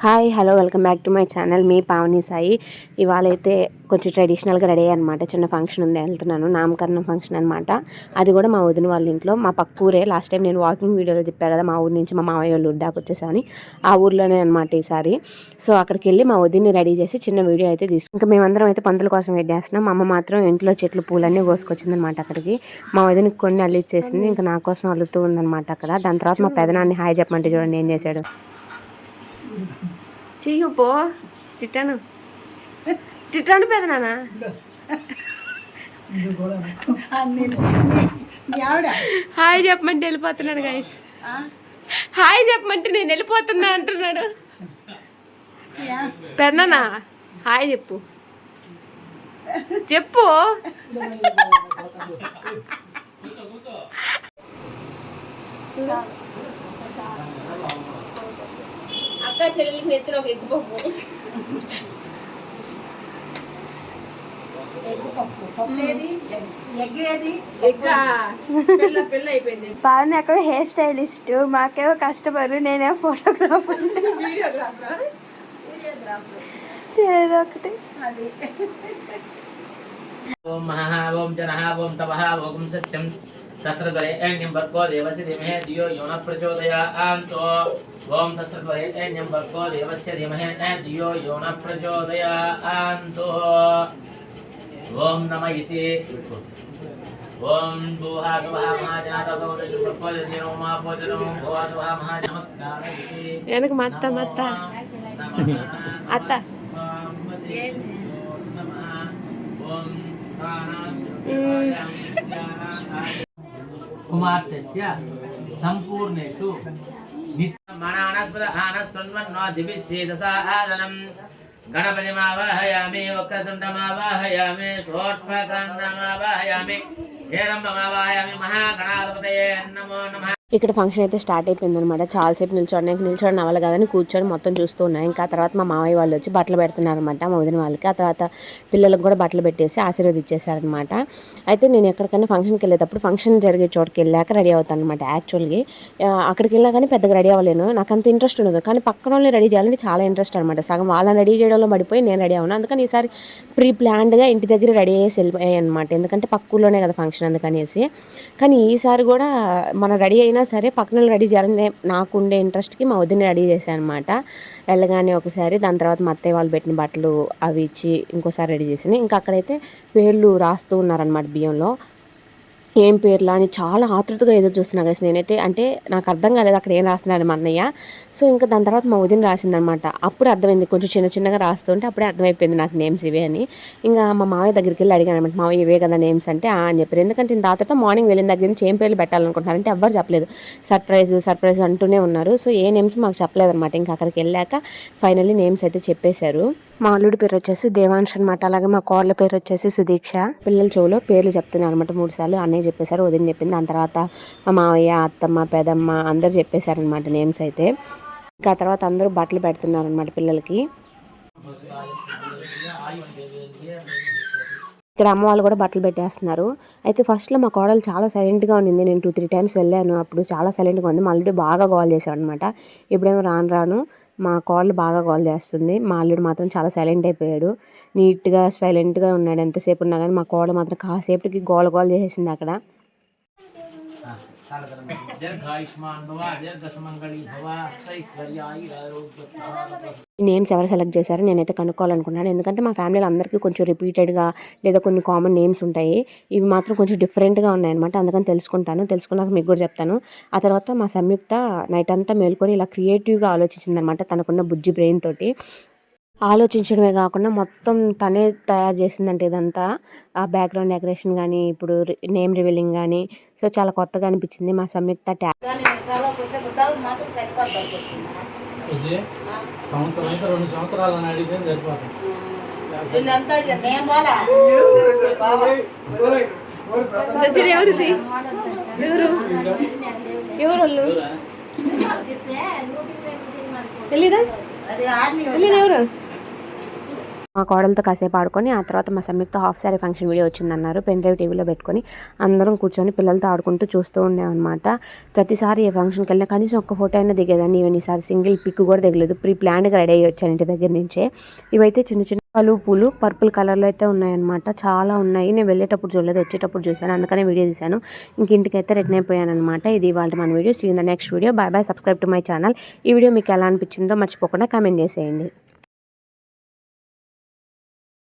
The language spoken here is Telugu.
Hi hello welcome back to my channel మీ పావని సాయి. ఇవాళ అయితే కొంచెం ట్రెడిషనల్గా రెడీ అనమాట. చిన్న ఫంక్షన్ ఉంది, వెళ్తున్నాను. నామకరణం ఫంక్షన్ అనమాట. అది కూడా మా వదిన వాళ్ళ ఇంట్లో, మా పక్క ఊరే. లాస్ట్ టైం నేను వాకింగ్ వీడియోలో చెప్పాను కదా, మా ఊరి నుంచి మా మావయ్య వాళ్ళ ఊరి దాకా వచ్చేసామని. ఆ ఊర్లోనే అనమాట ఈసారి. సో అక్కడికి వెళ్ళి మా వదిన్ని రెడీ చేసి చిన్న వీడియో అయితే తీసుకుని ఇంకా మేమందరం అయితే పంతుల కోసం వెయిట్ చేస్తున్నాం. మా అమ్మ మాత్రం ఇంట్లో చెట్లు పూలన్నీ కోసుకొచ్చింది అనమాట అక్కడికి. మా వదినకి కొన్ని అల్లిచ్చేసింది, ఇంకా నా కోసం అల్లుతూ ఉందనమాట అక్కడ. దాని తర్వాత మా పెదనాన్ని హాయ్ చెప్పమంటే చూడండి ఏం చేశాడు. చెయ్యి పో తిట్టాను తిట్టాను పెదనానా. హాయ్ చెప్పమంటే వెళ్ళిపోతున్నాడు గైస్. హాయ్ చెప్పమంటే నేను వెళ్ళిపోతున్నా అంటున్నాడు. పెదనానా హాయ్ చెప్పు చెప్పు. అక్క చెల్లెలికి నెత్తిన ఒక ఎగ్గుపప్పు. పావని అక్కడ హెయిర్ స్టైలిస్ట్, మాకేమో కస్టమర్, నేనేమో ఫోటోగ్రాఫర్. ఏదో ఒకటి. ఓం మహా ఓం జనః ఓం తపః ఓం సత్యం తస్రద్వరేణ్యం భర్గో దేవస్య ధీమహి ధియో యో నః ప్రచోదయాత్. ఓం తస్రద్వరేణ్యం భర్గో దేవస్య ధీమహి ధియో యో నః ప్రచోదయాత్. ఓం నమ ఇతి. ఓం భూహా సుభా వెనక మత్త మత్త అత్త కుమార్తెస్య సంపూర్ణేషు మనానస్పృన్వన్నో దివిశ్చేదసాదనం గణపతిమావాహయామి వక్రతుండమావాహయామి సోత్పకాండమావాహయామి హేరంబమావాహయామి మహాగణాధిపతయే నమో నమః. ఇక్కడ ఫంక్షన్ అయితే స్టార్ట్ అయిపోయింది అనమాట. చాలాసేపు నిల్చోడం అవ్వాలి కదని కూర్చొని మొత్తం చూస్తూ ఉన్నాయి. ఇంకా తర్వాత మా మావయ్య వాళ్ళు వచ్చి బట్టలు పెడుతున్నారనమాట మా వదిన వాళ్ళకి. ఆ తర్వాత పిల్లలకు కూడా బట్టలు పెట్టేసి ఆశీర్వదించేశారనమాట. అయితే నేను ఎక్కడికైనా ఫంక్షన్కి వెళ్ళేటప్పుడు ఫంక్షన్ జరిగే చోటుకి వెళ్ళాక రెడీ అవుతాను అనమాట. యాక్చువల్గా అక్కడికి వెళ్ళినా కానీ పెద్దగా రెడీ అవ్వలేను, నాకు అంత ఇంట్రెస్ట్ ఉండదు. కానీ పక్కన వాళ్ళని రెడీ చేయాలంటే చాలా ఇంట్రెస్ట్ అనమాట. సగం వాళ్ళని రెడీ చేయడంలో పడిపోయి నేను రెడీ అవ్వను. అందుకని ఈసారి ప్రీ ప్లాన్డ్గా ఇంటి దగ్గర రెడీ అయ్యేసి వెళ్ళిపోయాయి అనమాట. ఎందుకంటే పక్క ఊళ్ళోనే కదా ఫంక్షన్, అందుకనేసి. కానీ ఈసారి కూడా మనం రెడీ అయినా సరే పక్కన రెడీ చేయాలని నాకు ఉండే ఇంట్రెస్ట్కి మా వదిన రెడీ చేశాను అనమాట. వెళ్ళగానే ఒకసారి, దాని తర్వాత మా అత్తయ్య వాళ్ళు పెట్టిన బట్టలు అవి ఇచ్చి ఇంకోసారి రెడీ చేసింది. ఇంకా అక్కడైతే పేర్లు రాస్తూ ఉన్నారనమాట బియ్యంలో. ఏం పేర్లా అని చాలా ఆతృతగా ఎదురు చూస్తున్నా గైస్ నేనైతే. అంటే నాకు అర్థం కాలేదు అక్కడ ఏం రాస్తున్నాడు మా అన్నయ్య. సో ఇంకా దాని తర్వాత మా వదిన రాసిందనమాట. అప్పుడు అర్థమైంది, కొంచెం చిన్నగా రాస్తుంటే అప్పుడే అర్థమైపోయింది నాకు నేమ్స్ ఇవే అని. ఇంకా మా మావయ్య దగ్గరికి వెళ్ళి అడిగాను అనమాట, మావయ్య ఇవే కదా నేమ్స్ అంటే అని చెప్పారు. ఎందుకంటే నేను రాత్రితో మార్నింగ్ వెళ్ళిన దగ్గర నుంచి ఏం పేర్లు పెట్టాలనుకుంటున్నారంటే ఎవ్వరు చెప్పలేదు. సర్ప్రైజ్ అంటూనే ఉన్నారు. సో ఏ నేమ్స్ మాకు చెప్పలేదు అనమాట. ఇంకా అక్కడికి వెళ్ళాక ఫైనల్లీ నేమ్స్ అయితే చెప్పేశారు. మా అల్లుడి పేరు వచ్చేసి దేవాంశ్ అనమాట. అలాగే మా కోడల పేరు వచ్చేసి సుదీక్ష. పిల్లల చెవులో పేర్లు చెప్తున్నారు అనమాట 3 సార్లు. అన్నయ్య చెప్పేశారు, వదిన చెప్పింది. దాని తర్వాత మా మావయ్య, అత్తమ్మ, పెదమ్మ అందరు చెప్పేశారనమాట నేమ్స్ అయితే. ఇంకా తర్వాత అందరూ బట్టలు పెడుతున్నారనమాట పిల్లలకి. ఇక్కడ అమ్మ వాళ్ళు కూడా బట్టలు పెట్టేస్తున్నారు. అయితే ఫస్ట్లో మా కోడలు చాలా సైలెంట్గా ఉండింది. నేను 2-3 టైమ్స్ వెళ్ళాను, అప్పుడు చాలా సైలెంట్గా ఉంది. మా అల్లుడు బాగా గోల్ చేశాడు అనమాట. ఇప్పుడేమో రాను మా కోడలు బాగా గోల్ చేస్తుంది. మా అల్లుడు మాత్రం చాలా సైలెంట్ అయిపోయాడు. నీట్గా సైలెంట్గా ఉన్నాడు ఎంతసేపు ఉన్నా కానీ. మా కోడలు మాత్రం కాసేపటికి గోల్ చేసేసింది అక్కడ. నేమ్స్ ఎవరు సెలెక్ట్ చేశారో నేనైతే కనుక్కోవాలనుకున్నాను. ఎందుకంటే మా ఫ్యామిలీలో అందరికీ కొంచెం రిపీటెడ్గా లేదా కొన్ని కామన్ నేమ్స్ ఉంటాయి. ఇవి మాత్రం కొంచెం డిఫరెంట్గా ఉన్నాయన్నమాట. అందుకని తెలుసుకున్నాక మీకు కూడా చెప్తాను. ఆ తర్వాత మా సంయుక్త నైట్ అంతా మేల్కొని ఇలా క్రియేటివ్గా ఆలోచించిందనమాట. తనకున్న బుజ్జి బ్రెయిన్ తోటి ఆలోచించడమే కాకుండా మొత్తం తనే తయారు చేసిందంటే ఇదంతా. ఆ బ్యాక్గ్రౌండ్ డెకరేషన్ కానీ, ఇప్పుడు నేమ్ రివీలింగ్ కానీ. సో చాలా కొత్తగా అనిపించింది. మా సంయుక్త తెలీదా ఎవరు మా కోడలతో కాసేపు ఆడుకొని ఆ తర్వాత మా Samyuktha half saree function video వచ్చిందన్నారు. పెన్ డ్రైవ్ టీవీలో పెట్టుకొని అందరం కూర్చొని పిల్లలతో ఆడుకుంటూ చూస్తూ ఉన్నామన్నమాట. ప్రతిసారి ఏ ఫంక్షన్కి వెళ్ళినా కనీసం ఒక్క ఫోటో అయినా దిగేదాన్ని. ఈవెన్ ఈసారి సింగిల్ పిక్ కూడా దిగలేదు. ప్రీ ప్లాన్డ్గా రెడీ అయ్యి వచ్చాను ఇంటి దగ్గర నుంచే. ఇవైతే చిన్న చిన్న కలువ పూలు పర్పుల్ కలర్లో అయితే ఉన్నాయన్నమాట. చాలా ఉన్నాయి. నేను వెళ్ళేటప్పుడు చూడలేదు, వచ్చేటప్పుడు చూశాను, అందుకనే వీడియో తీశాను. ఇంక ఇంటికైతే రిటర్న్ అయిపోయాను అనమాట. ఇది ఇవాళ మన video. See you in the next video. Bye bye. Subscribe to my channel. ఈ వీడియో మీకు ఎలా అనిపించిందో మర్చిపోకుండా కామెంట్ చేసేయండి.